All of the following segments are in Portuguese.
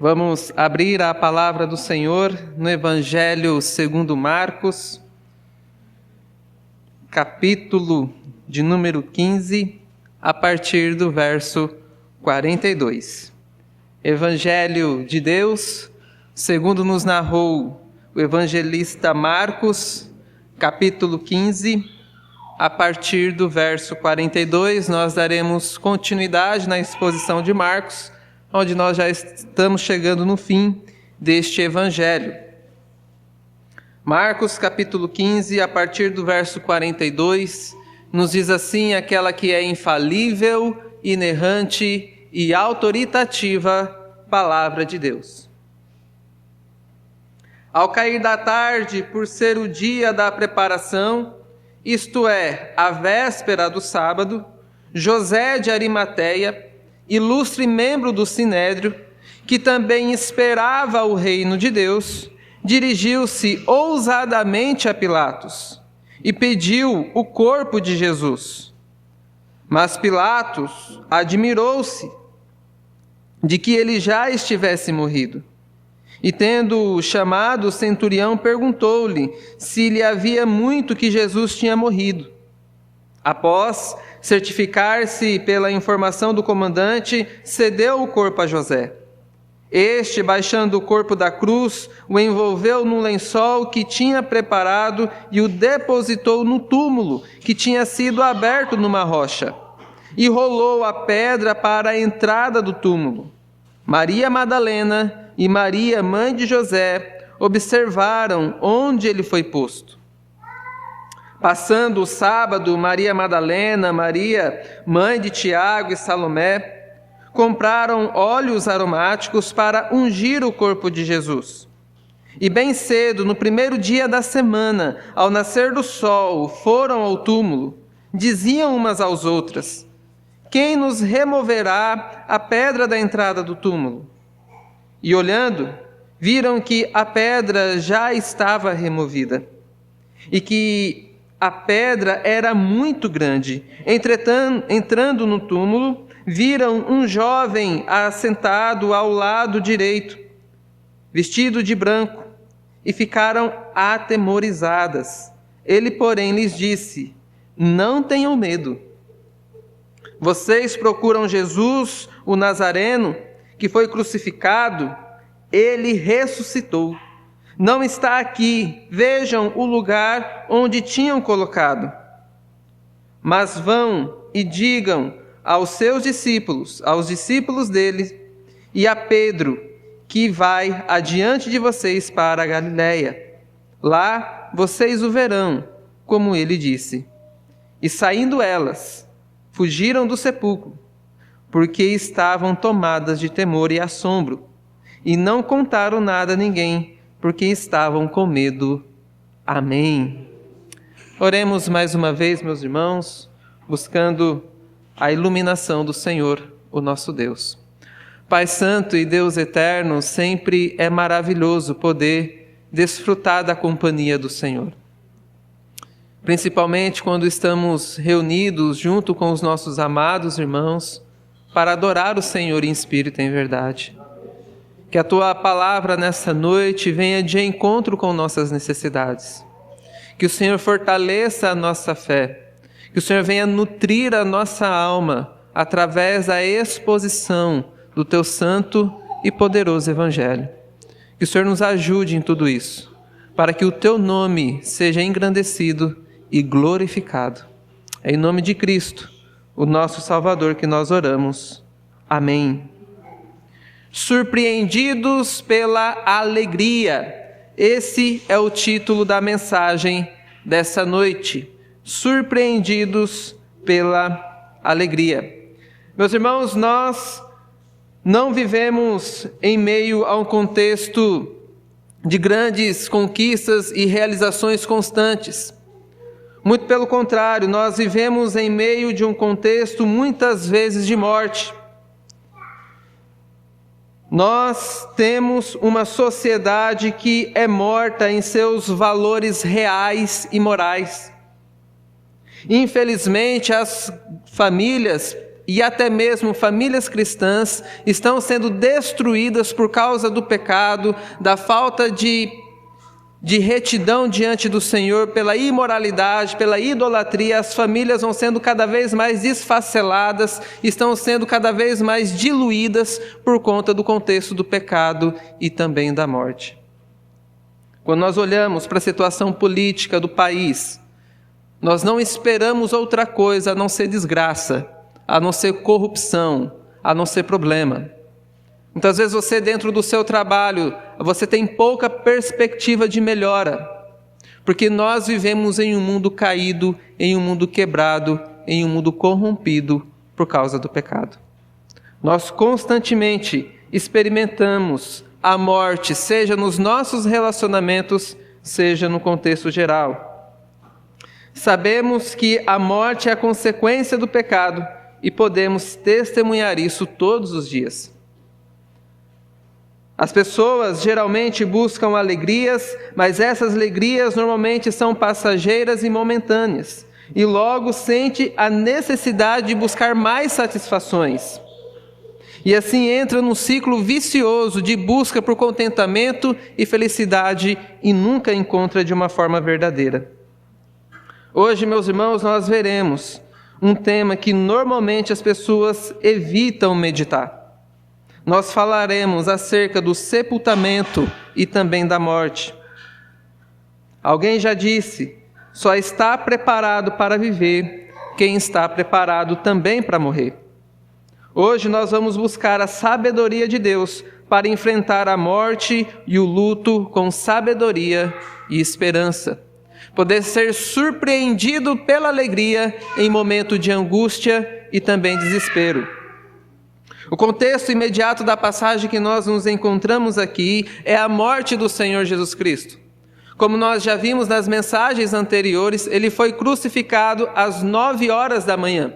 Vamos abrir a palavra do Senhor no Evangelho segundo Marcos, capítulo de número 15, a partir do verso 42. Evangelho de Deus, segundo nos narrou o evangelista Marcos, capítulo 15, a partir do verso 42, nós daremos continuidade na exposição de Marcos, onde nós já estamos chegando no fim deste evangelho. Marcos capítulo 15, a partir do verso 42, nos diz assim: aquela que é infalível, inerrante e autoritativa palavra de Deus. Ao cair da tarde, por ser o dia da preparação, isto é, a véspera do sábado, José de Arimateia, ilustre membro do Sinédrio, que também esperava o reino de Deus, dirigiu-se ousadamente a Pilatos e pediu o corpo de Jesus. Mas Pilatos admirou-se de que ele já estivesse morrido. E tendo chamado o centurião, perguntou-lhe se lhe havia muito que Jesus tinha morrido. Após certificar-se pela informação do comandante, cedeu o corpo a José. Este, baixando o corpo da cruz, o envolveu num lençol que tinha preparado e o depositou no túmulo que tinha sido aberto numa rocha, e rolou a pedra para a entrada do túmulo. Maria Madalena e Maria, mãe de José, observaram onde ele foi posto. Passando o sábado, Maria Madalena, Maria, mãe de Tiago e Salomé, compraram óleos aromáticos para ungir o corpo de Jesus. E bem cedo, no primeiro dia da semana, ao nascer do sol, foram ao túmulo. Diziam umas às outras: quem nos removerá a pedra da entrada do túmulo? E olhando, viram que a pedra já estava removida, e que a pedra era muito grande. Entretanto, entrando no túmulo, viram um jovem assentado ao lado direito, vestido de branco, e ficaram atemorizadas. Ele, porém, lhes disse: não tenham medo. Vocês procuram Jesus, o Nazareno, que foi crucificado. Ele ressuscitou. Não está aqui, vejam o lugar onde tinham colocado. Mas vão e digam aos seus discípulos, aos discípulos dele, e a Pedro, que vai adiante de vocês para a Galiléia. Lá vocês o verão, como ele disse. E saindo elas, fugiram do sepulcro, porque estavam tomadas de temor e assombro, e não contaram nada a ninguém, porque estavam com medo. Amém. Oremos mais uma vez, meus irmãos, buscando a iluminação do Senhor, o nosso Deus. Pai Santo e Deus Eterno, sempre é maravilhoso poder desfrutar da companhia do Senhor. Principalmente quando estamos reunidos junto com os nossos amados irmãos para adorar o Senhor em espírito e em verdade. Que a Tua palavra nessa noite venha de encontro com nossas necessidades. Que o Senhor fortaleça a nossa fé. Que o Senhor venha nutrir a nossa alma através da exposição do Teu santo e poderoso Evangelho. Que o Senhor nos ajude em tudo isso, para que o Teu nome seja engrandecido e glorificado. É em nome de Cristo, o nosso Salvador, que nós oramos. Amém. Surpreendidos pela alegria. Esse é o título da mensagem dessa noite. Surpreendidos pela alegria. Meus irmãos, nós não vivemos em meio a um contexto de grandes conquistas e realizações constantes. Muito pelo contrário, nós vivemos em meio de um contexto muitas vezes de morte. Nós temos uma sociedade que é morta em seus valores reais e morais. Infelizmente, as famílias e até mesmo famílias cristãs estão sendo destruídas por causa do pecado, da falta de retidão diante do Senhor, pela imoralidade, pela idolatria. As famílias vão sendo cada vez mais desfaceladas, estão sendo cada vez mais diluídas por conta do contexto do pecado e também da morte. Quando nós olhamos para a situação política do país, nós não esperamos outra coisa a não ser desgraça, a não ser corrupção, a não ser problema. Muitas vezes você, dentro do seu trabalho, você tem pouca perspectiva de melhora, porque nós vivemos em um mundo caído, em um mundo quebrado, em um mundo corrompido por causa do pecado. Nós constantemente experimentamos a morte, seja nos nossos relacionamentos, seja no contexto geral. Sabemos que a morte é a consequência do pecado e podemos testemunhar isso todos os dias. As pessoas geralmente buscam alegrias, mas essas alegrias normalmente são passageiras e momentâneas, e logo sente a necessidade de buscar mais satisfações. E assim entra num ciclo vicioso de busca por contentamento e felicidade e nunca encontra de uma forma verdadeira. Hoje, meus irmãos, nós veremos um tema que normalmente as pessoas evitam meditar. Nós falaremos acerca do sepultamento e também da morte. Alguém já disse, só está preparado para viver quem está preparado também para morrer. Hoje nós vamos buscar a sabedoria de Deus para enfrentar a morte e o luto com sabedoria e esperança. Poder ser surpreendido pela alegria em momento de angústia e também desespero. O contexto imediato da passagem que nós nos encontramos aqui é a morte do Senhor Jesus Cristo. Como nós já vimos nas mensagens anteriores, ele foi crucificado às 9h da manhã.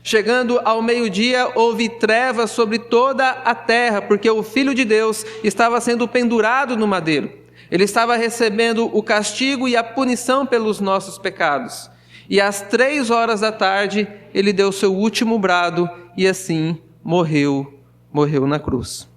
Chegando ao meio-dia, houve trevas sobre toda a terra, porque o Filho de Deus estava sendo pendurado no madeiro. Ele estava recebendo o castigo e a punição pelos nossos pecados. E às 3h, ele deu seu último brado e assim morreu na cruz.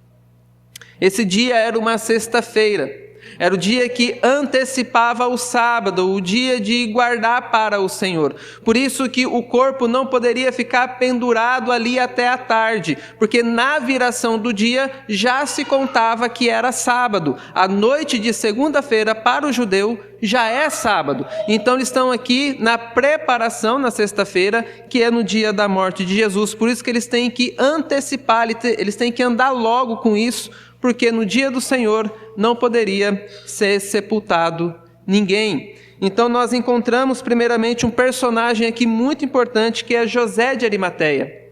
Esse dia era uma sexta-feira. Era o dia que antecipava o sábado, o dia de guardar para o Senhor. Por isso que o corpo não poderia ficar pendurado ali até a tarde, porque na viração do dia já se contava que era sábado. A noite de segunda-feira para o judeu já é sábado. Então eles estão aqui na preparação na sexta-feira, que é no dia da morte de Jesus. Por isso que eles têm que antecipar, eles têm que andar logo com isso, porque no dia do Senhor não poderia ser sepultado ninguém. Então nós encontramos primeiramente um personagem aqui muito importante, que é José de Arimateia,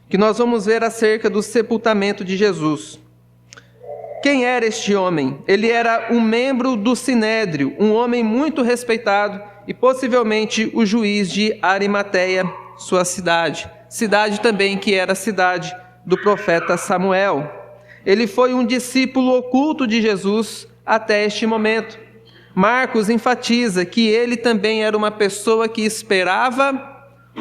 que nós vamos ver acerca do sepultamento de Jesus. Quem era este homem? Ele era um membro do Sinédrio, um homem muito respeitado e possivelmente o juiz de Arimateia, sua cidade também que era a cidade do profeta Samuel. Ele foi um discípulo oculto de Jesus até este momento. Marcos enfatiza que ele também era uma pessoa que esperava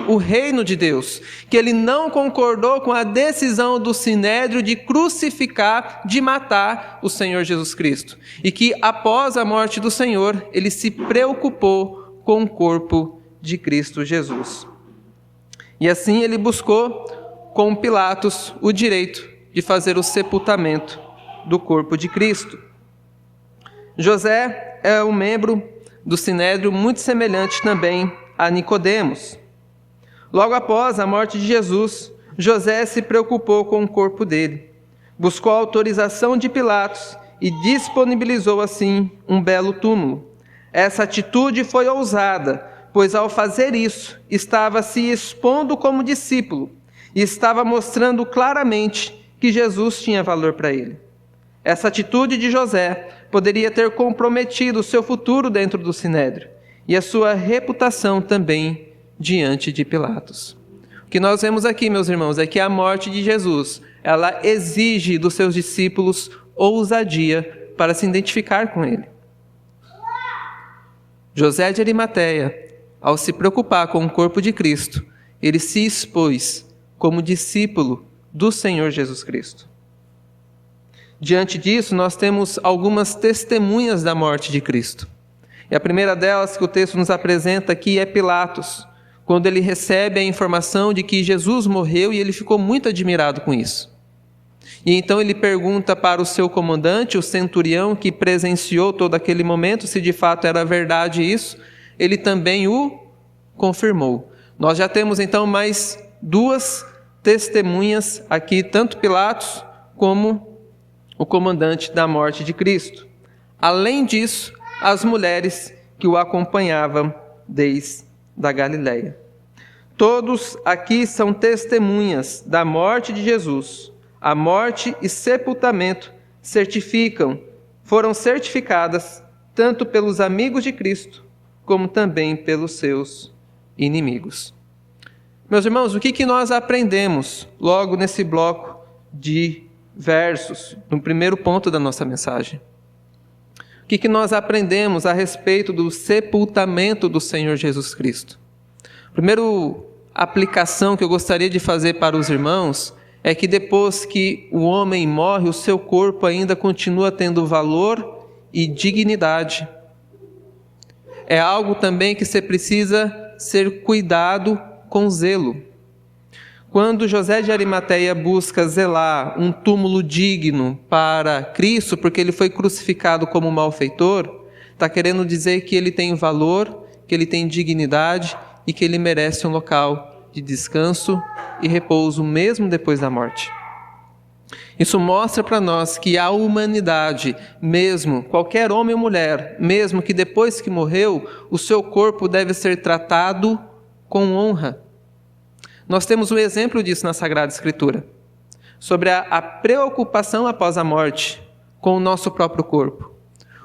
o reino de Deus, que ele não concordou com a decisão do Sinédrio de crucificar, de matar o Senhor Jesus Cristo, e que após a morte do Senhor, ele se preocupou com o corpo de Cristo Jesus. E assim ele buscou com Pilatos o direito de fazer o sepultamento do corpo de Cristo. José é um membro do Sinédrio muito semelhante também a Nicodemos. Logo após a morte de Jesus, José se preocupou com o corpo dele, buscou a autorização de Pilatos e disponibilizou assim um belo túmulo. Essa atitude foi ousada, pois ao fazer isso, estava se expondo como discípulo e estava mostrando claramente que Jesus tinha valor para ele. Essa atitude de José poderia ter comprometido o seu futuro dentro do Sinédrio e a sua reputação também diante de Pilatos. O que nós vemos aqui, meus irmãos, é que a morte de Jesus, ela exige dos seus discípulos ousadia para se identificar com ele. José de Arimateia, ao se preocupar com o corpo de Cristo, ele se expôs como discípulo do Senhor Jesus Cristo. Diante disso, nós temos algumas testemunhas da morte de Cristo. E a primeira delas que o texto nos apresenta aqui é Pilatos, quando ele recebe a informação de que Jesus morreu e ele ficou muito admirado com isso. E então ele pergunta para o seu comandante, o centurião que presenciou todo aquele momento, se de fato era verdade isso, ele também o confirmou. Nós já temos então mais duas testemunhas aqui, tanto Pilatos como o comandante da morte de Cristo. Além disso, as mulheres que o acompanhavam desde a Galileia. Todos aqui são testemunhas da morte de Jesus. A morte e sepultamento foram certificadas tanto pelos amigos de Cristo, como também pelos seus inimigos. Meus irmãos, o que nós aprendemos logo nesse bloco de versos, no primeiro ponto da nossa mensagem? O que nós aprendemos a respeito do sepultamento do Senhor Jesus Cristo? A primeira aplicação que eu gostaria de fazer para os irmãos é que depois que o homem morre, o seu corpo ainda continua tendo valor e dignidade. É algo também que você precisa ser cuidado com zelo. Quando José de Arimateia busca zelar um túmulo digno para Cristo, porque ele foi crucificado como malfeitor, está querendo dizer que ele tem valor, que ele tem dignidade e que ele merece um local de descanso e repouso mesmo depois da morte. Isso mostra para nós que a humanidade, mesmo qualquer homem ou mulher, mesmo que depois que morreu, o seu corpo deve ser tratado com honra. Nós temos um exemplo disso na Sagrada Escritura, sobre a preocupação após a morte com o nosso próprio corpo.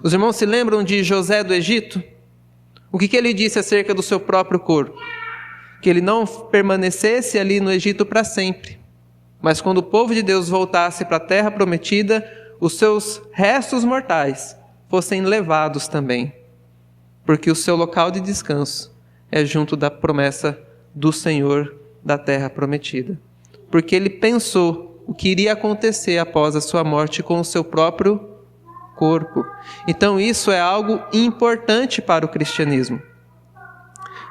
Os irmãos se lembram de José do Egito? O que ele disse acerca do seu próprio corpo? Que ele não permanecesse ali no Egito para sempre, mas quando o povo de Deus voltasse para a terra prometida, os seus restos mortais fossem levados também, porque o seu local de descanso é junto da promessa do Senhor da terra prometida. Porque ele pensou o que iria acontecer após a sua morte com o seu próprio corpo. Então isso é algo importante para o cristianismo.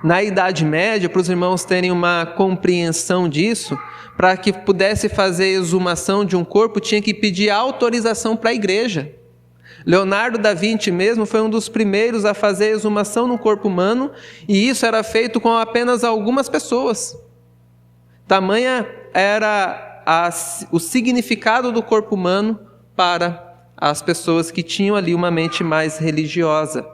Na Idade Média, para os irmãos terem uma compreensão disso, para que pudesse fazer exumação de um corpo, tinha que pedir autorização para a igreja. Leonardo da Vinci mesmo foi um dos primeiros a fazer exumação no corpo humano, e isso era feito com apenas algumas pessoas. Tamanha era o significado do corpo humano para as pessoas que tinham ali uma mente mais religiosa.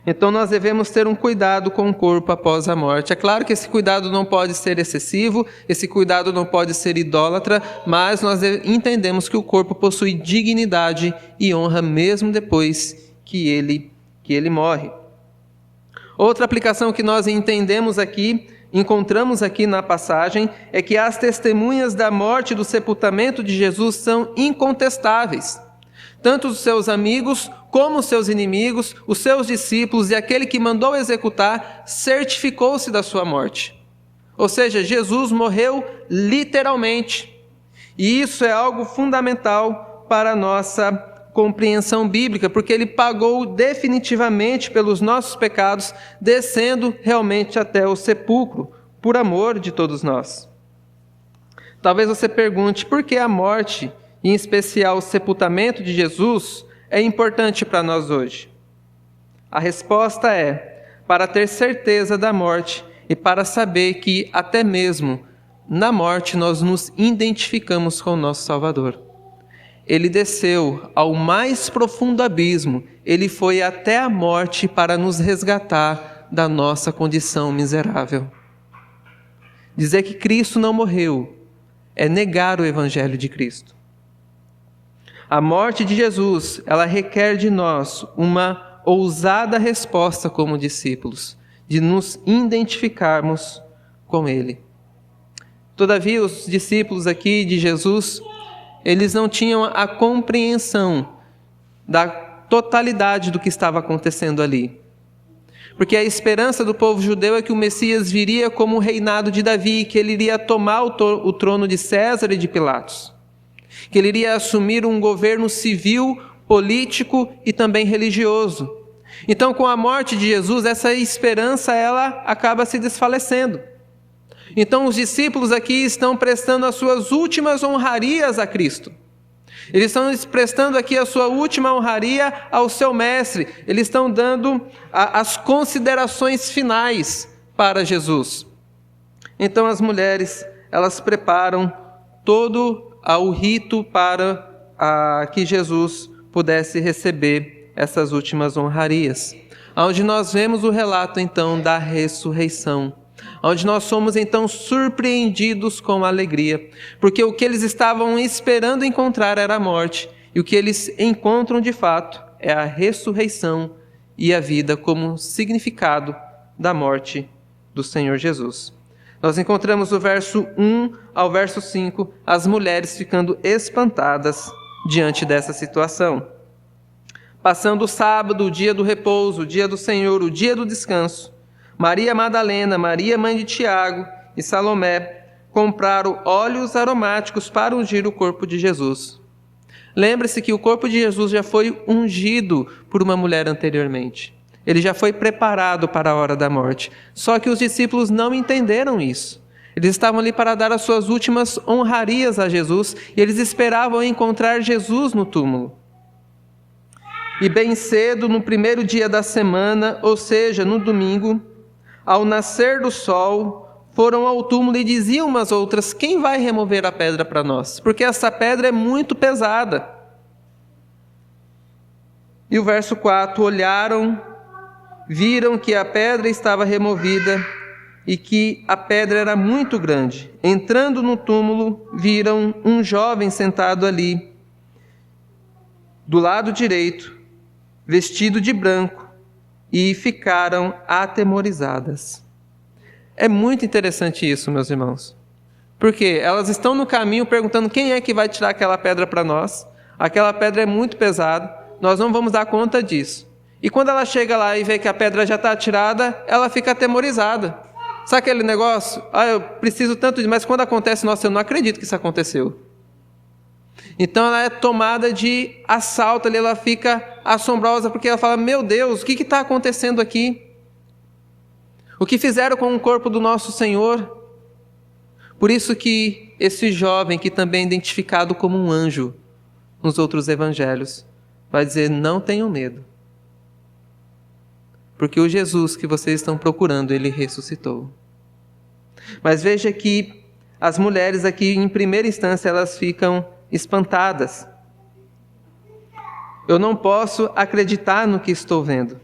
Então nós devemos ter um cuidado com o corpo após a morte. É claro que esse cuidado não pode ser excessivo, esse cuidado não pode ser idólatra, mas nós entendemos que o corpo possui dignidade e honra mesmo depois que ele morre. Outra aplicação que nós encontramos aqui na passagem, é que as testemunhas da morte e do sepultamento de Jesus são incontestáveis. Tanto os seus amigos, como os seus inimigos, os seus discípulos e aquele que mandou executar, certificou-se da sua morte. Ou seja, Jesus morreu literalmente. E isso é algo fundamental para a nossa compreensão bíblica, porque ele pagou definitivamente pelos nossos pecados, descendo realmente até o sepulcro, por amor de todos nós. Talvez você pergunte, por que a morte, em especial o sepultamento de Jesus, é importante para nós hoje? A resposta é, para ter certeza da morte e para saber que até mesmo na morte nós nos identificamos com o nosso Salvador. Ele desceu ao mais profundo abismo, ele foi até a morte para nos resgatar da nossa condição miserável. Dizer que Cristo não morreu é negar o Evangelho de Cristo. A morte de Jesus, ela requer de nós uma ousada resposta como discípulos, de nos identificarmos com Ele. Todavia, os discípulos aqui de Jesus, eles não tinham a compreensão da totalidade do que estava acontecendo ali. Porque a esperança do povo judeu é que o Messias viria como o reinado de Davi, que ele iria tomar o trono de César e de Pilatos, que ele iria assumir um governo civil, político e também religioso. Então, com a morte de Jesus, essa esperança ela acaba se desfalecendo. Então, os discípulos aqui estão prestando as suas últimas honrarias a Cristo. Eles estão prestando aqui a sua última honraria ao seu mestre. Eles estão dando as considerações finais para Jesus. Então as mulheres, elas preparam todo o rito para que Jesus pudesse receber essas últimas honrarias. Onde nós vemos o relato então da ressurreição. Onde nós somos então surpreendidos com alegria, porque o que eles estavam esperando encontrar era a morte, e o que eles encontram de fato é a ressurreição e a vida como significado da morte do Senhor Jesus. Nós encontramos do verso 1 ao verso 5, as mulheres ficando espantadas diante dessa situação. Passando o sábado, o dia do repouso, o dia do Senhor, o dia do descanso, Maria Madalena, Maria mãe de Tiago e Salomé compraram óleos aromáticos para ungir o corpo de Jesus. Lembre-se que o corpo de Jesus já foi ungido por uma mulher anteriormente. Ele já foi preparado para a hora da morte. Só que os discípulos não entenderam isso. Eles estavam ali para dar as suas últimas honrarias a Jesus e eles esperavam encontrar Jesus no túmulo. E bem cedo, no primeiro dia da semana, ou seja, no domingo, ao nascer do sol, foram ao túmulo e diziam umas outras: quem vai remover a pedra para nós? Porque essa pedra é muito pesada. E o verso 4, olharam, viram que a pedra estava removida e que a pedra era muito grande. Entrando no túmulo, viram um jovem sentado ali, do lado direito, vestido de branco, e ficaram atemorizadas. É muito interessante isso, meus irmãos. Porque elas estão no caminho perguntando quem é que vai tirar aquela pedra para nós. Aquela pedra é muito pesada, nós não vamos dar conta disso. E quando ela chega lá e vê que a pedra já está tirada, ela fica atemorizada. Sabe aquele negócio? Eu preciso tanto de... Mas quando acontece, nossa, eu não acredito que isso aconteceu. Então ela é tomada de assalto ali, ela fica assombrosa, porque ela fala: meu Deus, o que está acontecendo aqui? O que fizeram com o corpo do nosso Senhor? Por isso que esse jovem, que também é identificado como um anjo nos outros evangelhos, vai dizer: não tenham medo, porque o Jesus que vocês estão procurando, ele ressuscitou. Mas veja que as mulheres aqui, em primeira instância, elas ficam espantadas. Eu não posso acreditar no que estou vendo.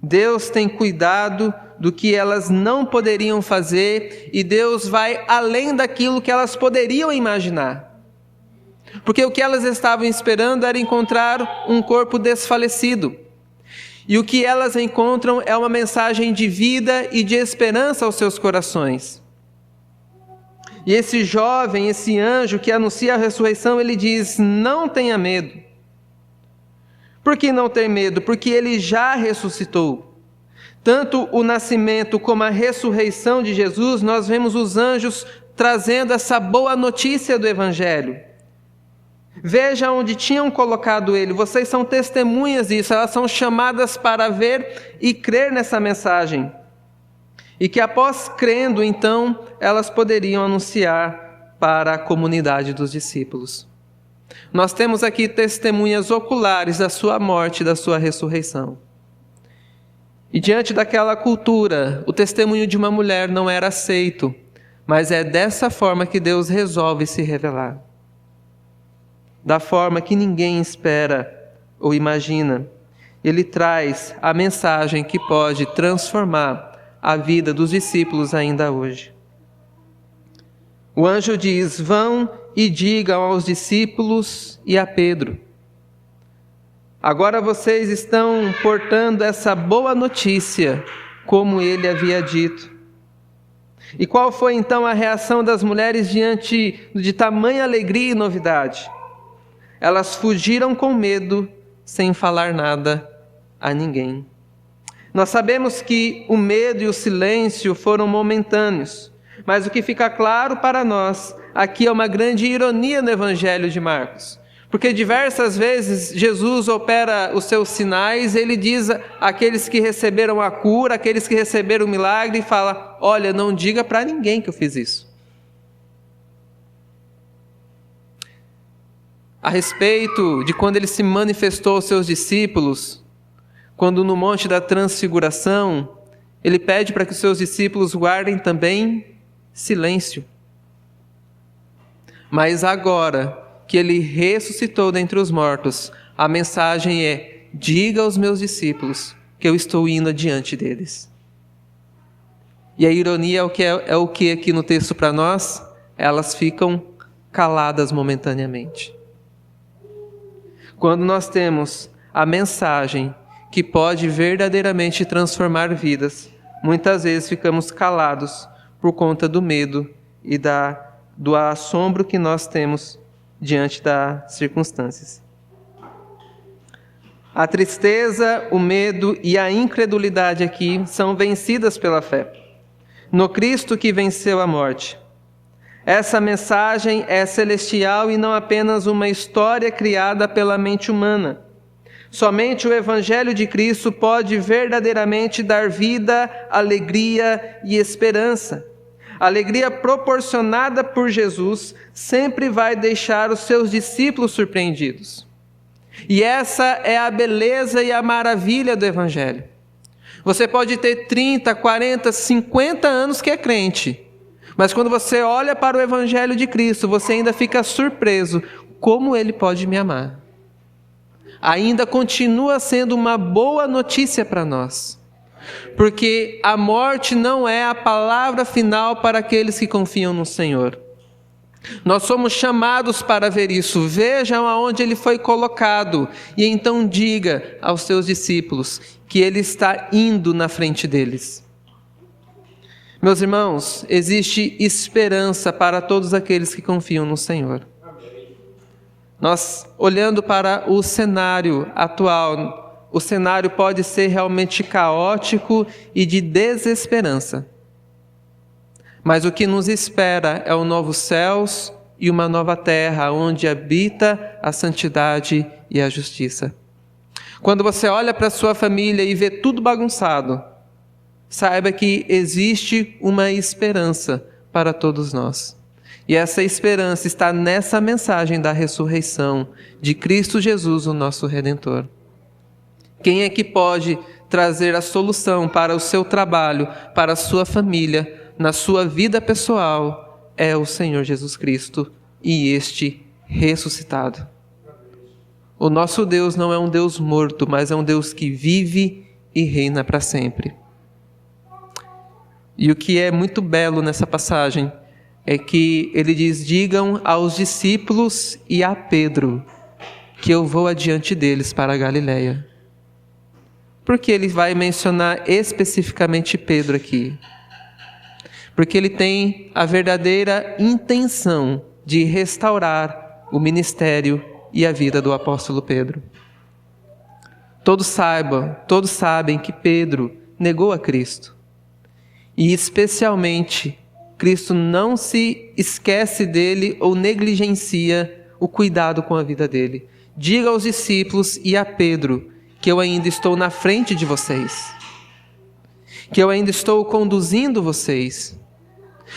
Deus tem cuidado do que elas não poderiam fazer e Deus vai além daquilo que elas poderiam imaginar. Porque o que elas estavam esperando era encontrar um corpo desfalecido. E o que elas encontram é uma mensagem de vida e de esperança aos seus corações. E esse jovem, esse anjo que anuncia a ressurreição, ele diz: não tenha medo. Por que não ter medo? Porque ele já ressuscitou. Tanto o nascimento como a ressurreição de Jesus, nós vemos os anjos trazendo essa boa notícia do Evangelho. Veja onde tinham colocado ele, vocês são testemunhas disso, elas são chamadas para ver e crer nessa mensagem. E que após crendo, então, elas poderiam anunciar para a comunidade dos discípulos. Nós temos aqui testemunhas oculares da sua morte e da sua ressurreição. E diante daquela cultura, o testemunho de uma mulher não era aceito, mas é dessa forma que Deus resolve se revelar. Da forma que ninguém espera ou imagina. Ele traz a mensagem que pode transformar a vida dos discípulos ainda hoje. O anjo diz: vão e digam aos discípulos e a Pedro. Agora vocês estão portando essa boa notícia, como ele havia dito. E qual foi então a reação das mulheres diante de tamanha alegria e novidade? Elas fugiram com medo, sem falar nada a ninguém. Nós sabemos que o medo e o silêncio foram momentâneos, mas o que fica claro para nós aqui é uma grande ironia no Evangelho de Marcos. Porque diversas vezes Jesus opera os seus sinais, ele diz àqueles que receberam a cura, àqueles que receberam o milagre, e fala: olha, não diga para ninguém que eu fiz isso. A respeito de quando ele se manifestou aos seus discípulos, quando no Monte da Transfiguração, ele pede para que os seus discípulos guardem também silêncio. Mas agora que ele ressuscitou dentre os mortos, a mensagem é: diga aos meus discípulos que eu estou indo adiante deles. E a ironia é o que aqui no texto para nós? Elas ficam caladas momentaneamente. Quando nós temos a mensagem que pode verdadeiramente transformar vidas, muitas vezes ficamos calados por conta do medo e do assombro que nós temos diante das circunstâncias. A tristeza, o medo e a incredulidade aqui são vencidas pela fé no Cristo que venceu a morte. Essa mensagem é celestial e não apenas uma história criada pela mente humana. Somente o Evangelho de Cristo pode verdadeiramente dar vida, alegria e esperança. A alegria proporcionada por Jesus sempre vai deixar os seus discípulos surpreendidos. E essa é a beleza e a maravilha do Evangelho. Você pode ter 30, 40, 50 anos que é crente, mas quando você olha para o Evangelho de Cristo, você ainda fica surpreso como Ele pode me amar. Ainda continua sendo uma boa notícia para nós. Porque a morte não é a palavra final para aqueles que confiam no Senhor. Nós somos chamados para ver isso. Vejam aonde ele foi colocado e então diga aos seus discípulos que ele está indo na frente deles. Meus irmãos, existe esperança para todos aqueles que confiam no Senhor. Nós, olhando para o cenário atual, o cenário pode ser realmente caótico e de desesperança. Mas o que nos espera é um novo céus e uma nova terra, onde habita a santidade e a justiça. Quando você olha para a sua família e vê tudo bagunçado, saiba que existe uma esperança para todos nós. E essa esperança está nessa mensagem da ressurreição de Cristo Jesus, o nosso Redentor. Quem é que pode trazer a solução para o seu trabalho, para a sua família, na sua vida pessoal? É o Senhor Jesus Cristo e este ressuscitado. O nosso Deus não é um Deus morto, mas é um Deus que vive e reina para sempre. E o que é muito belo nessa passagem é que ele diz: digam aos discípulos e a Pedro que eu vou adiante deles para a Galileia. Por que ele vai mencionar especificamente Pedro aqui? Porque ele tem a verdadeira intenção de restaurar o ministério e a vida do apóstolo Pedro. Todos sabem que Pedro negou a Cristo. E especialmente, Cristo não se esquece dele ou negligencia o cuidado com a vida dele. Diga aos discípulos e a Pedro que eu ainda estou na frente de vocês, que eu ainda estou conduzindo vocês.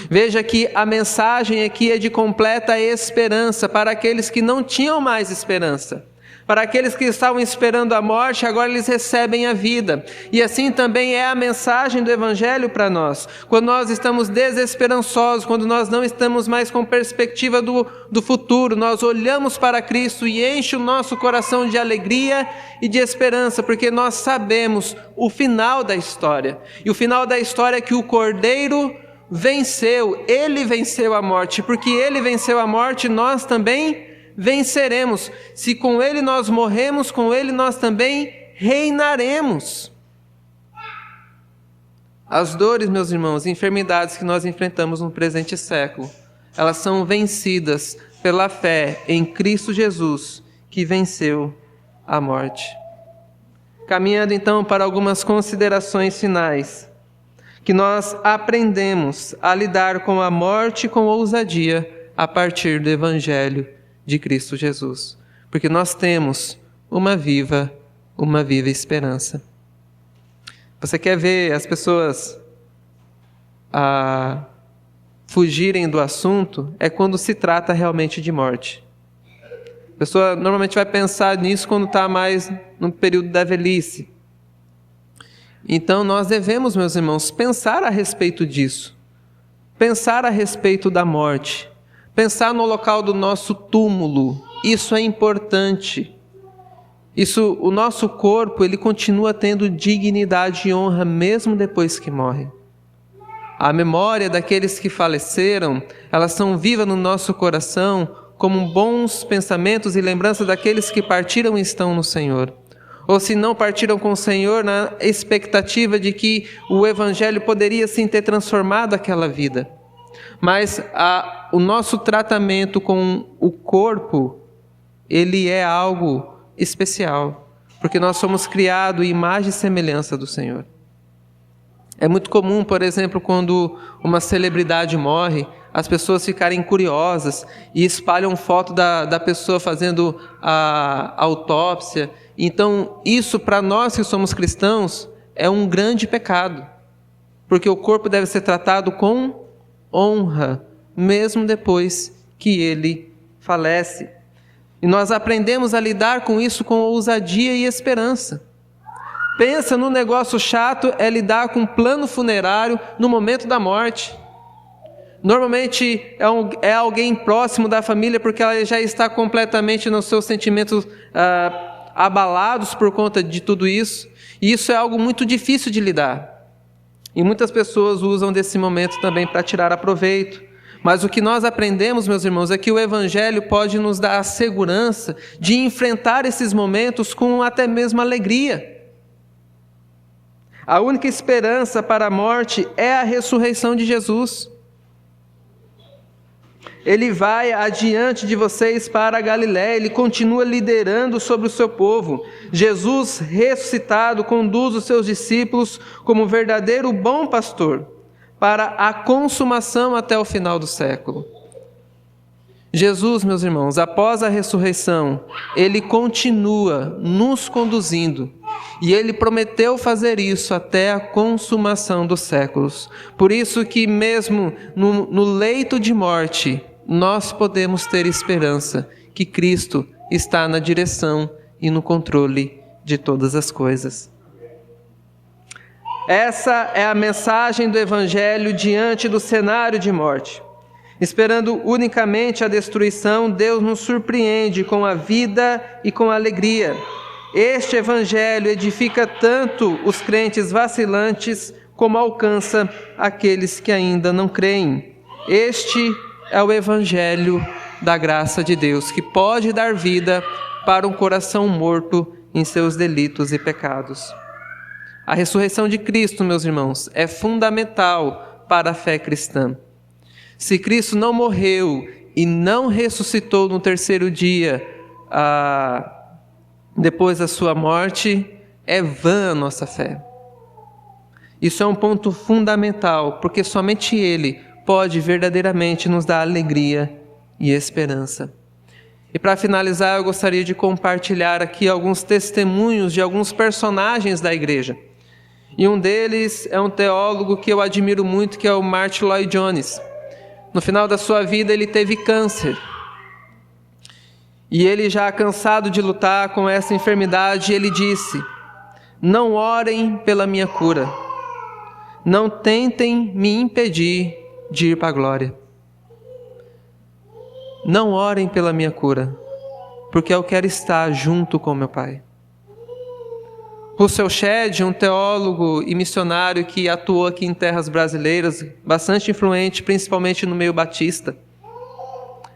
Veja que a mensagem aqui é de completa esperança para aqueles que não tinham mais esperança. Para aqueles que estavam esperando a morte, agora eles recebem a vida. E assim também é a mensagem do Evangelho para nós. Quando nós estamos desesperançosos, quando nós não estamos mais com perspectiva do futuro, nós olhamos para Cristo e enche o nosso coração de alegria e de esperança, porque nós sabemos o final da história. E o final da história é que o Cordeiro venceu, ele venceu a morte. Porque ele venceu a morte, nós também venceremos. Se com ele nós morremos, com ele nós também reinaremos. As dores, meus irmãos, enfermidades que nós enfrentamos no presente século, elas são vencidas pela fé em Cristo Jesus, que venceu a morte. Caminhando então para algumas considerações finais, que nós aprendemos a lidar com a morte com ousadia a partir do Evangelho de Cristo Jesus, porque nós temos uma viva esperança. Você quer ver as pessoas fugirem do assunto? É quando se trata realmente de morte. A pessoa normalmente vai pensar nisso quando está mais no período da velhice. Então nós devemos, meus irmãos, pensar a respeito disso. Pensar a respeito da morte. Pensar no local do nosso túmulo. Isso é importante. O nosso corpo, ele continua tendo dignidade e honra mesmo depois que morre. A memória daqueles que faleceram, elas são vivas no nosso coração como bons pensamentos e lembranças daqueles que partiram e estão no Senhor. Ou se não partiram com o Senhor, na expectativa de que o Evangelho poderia sim ter transformado aquela vida. Mas o nosso tratamento com o corpo, ele é algo especial, porque nós somos criados em imagem e semelhança do Senhor. É muito comum, por exemplo, quando uma celebridade morre, as pessoas ficarem curiosas e espalham foto da pessoa fazendo a autópsia. Então, isso para nós que somos cristãos é um grande pecado, porque o corpo deve ser tratado com honra, mesmo depois que ele falece. E nós aprendemos a lidar com isso com ousadia e esperança. Pensa no negócio chato é lidar com um plano funerário no momento da morte. Normalmente é alguém próximo da família, porque ela já está completamente nos seus sentimentos abalados por conta de tudo isso. E isso é algo muito difícil de lidar. E muitas pessoas usam desse momento também para tirar proveito. Mas o que nós aprendemos, meus irmãos, é que o Evangelho pode nos dar a segurança de enfrentar esses momentos com até mesmo alegria. A única esperança para a morte é a ressurreição de Jesus. Ele vai adiante de vocês para a Galiléia, ele continua liderando sobre o seu povo. Jesus ressuscitado conduz os seus discípulos como verdadeiro bom pastor para a consumação até o final do século. Jesus, meus irmãos, após a ressurreição, ele continua nos conduzindo e ele prometeu fazer isso até a consumação dos séculos. Por isso que mesmo no leito de morte, nós podemos ter esperança que Cristo está na direção e no controle de todas as coisas. Essa é a mensagem do Evangelho diante do cenário de morte. Esperando unicamente a destruição, Deus nos surpreende com a vida e com a alegria. Este Evangelho edifica tanto os crentes vacilantes como alcança aqueles que ainda não creem. Este é o Evangelho da graça de Deus, que pode dar vida para um coração morto em seus delitos e pecados. A ressurreição de Cristo, meus irmãos, é fundamental para a fé cristã. Se Cristo não morreu e não ressuscitou no terceiro dia, depois da sua morte, é vã a nossa fé. Isso é um ponto fundamental, porque somente Ele pode verdadeiramente nos dar alegria e esperança. E para finalizar, eu gostaria de compartilhar aqui alguns testemunhos de alguns personagens da igreja. E um deles é um teólogo que eu admiro muito, que é o Martyn Lloyd-Jones. No final da sua vida, ele teve câncer. E ele, já cansado de lutar com essa enfermidade, ele disse: "Não orem pela minha cura. Não tentem me impedir de ir para a glória. Não orem pela minha cura, porque eu quero estar junto com meu Pai." Russell Shedd, um teólogo e missionário que atuou aqui em terras brasileiras, bastante influente, principalmente no meio batista.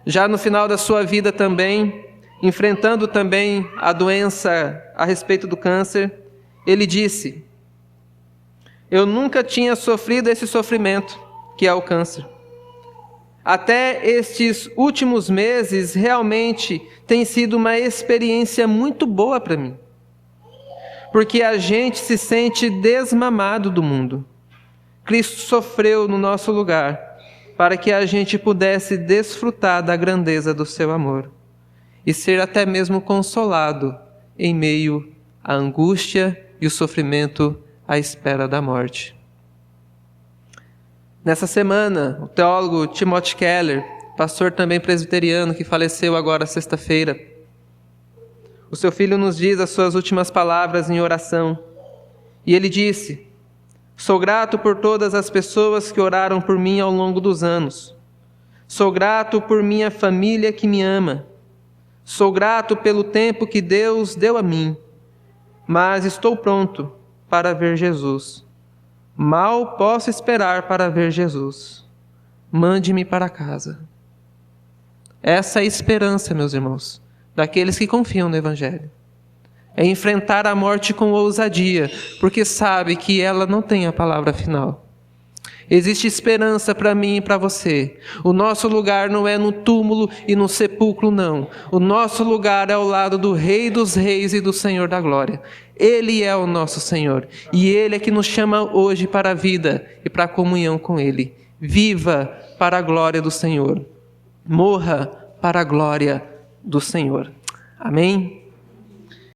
Já no final da sua vida também, enfrentando também a doença a respeito do câncer, ele disse: "Eu nunca tinha sofrido esse sofrimento, que é o câncer. Até estes últimos meses, realmente tem sido uma experiência muito boa para mim. porque a gente se sente desmamado do mundo. Cristo sofreu no nosso lugar, para que a gente pudesse desfrutar da grandeza do seu amor e ser até mesmo consolado em meio à angústia e o sofrimento à espera da morte. Nessa semana, o teólogo Timothy Keller, pastor também presbiteriano que faleceu agora sexta-feira, o seu filho nos diz as suas últimas palavras em oração. E ele disse: sou grato por todas as pessoas que oraram por mim ao longo dos anos. Sou grato por minha família que me ama. Sou grato pelo tempo que Deus deu a mim. Mas estou pronto para ver Jesus. Mal posso esperar para ver Jesus. Mande-me para casa. Essa é a esperança, meus irmãos, daqueles que confiam no Evangelho. É enfrentar a morte com ousadia, porque sabe que ela não tem a palavra final. Existe esperança para mim e para você. O nosso lugar não é no túmulo e no sepulcro, não. O nosso lugar é ao lado do Rei dos Reis e do Senhor da Glória. Ele é o nosso Senhor. E Ele é que nos chama hoje para a vida e para a comunhão com Ele. Viva para a glória do Senhor. Morra para a glória do Senhor. Amém?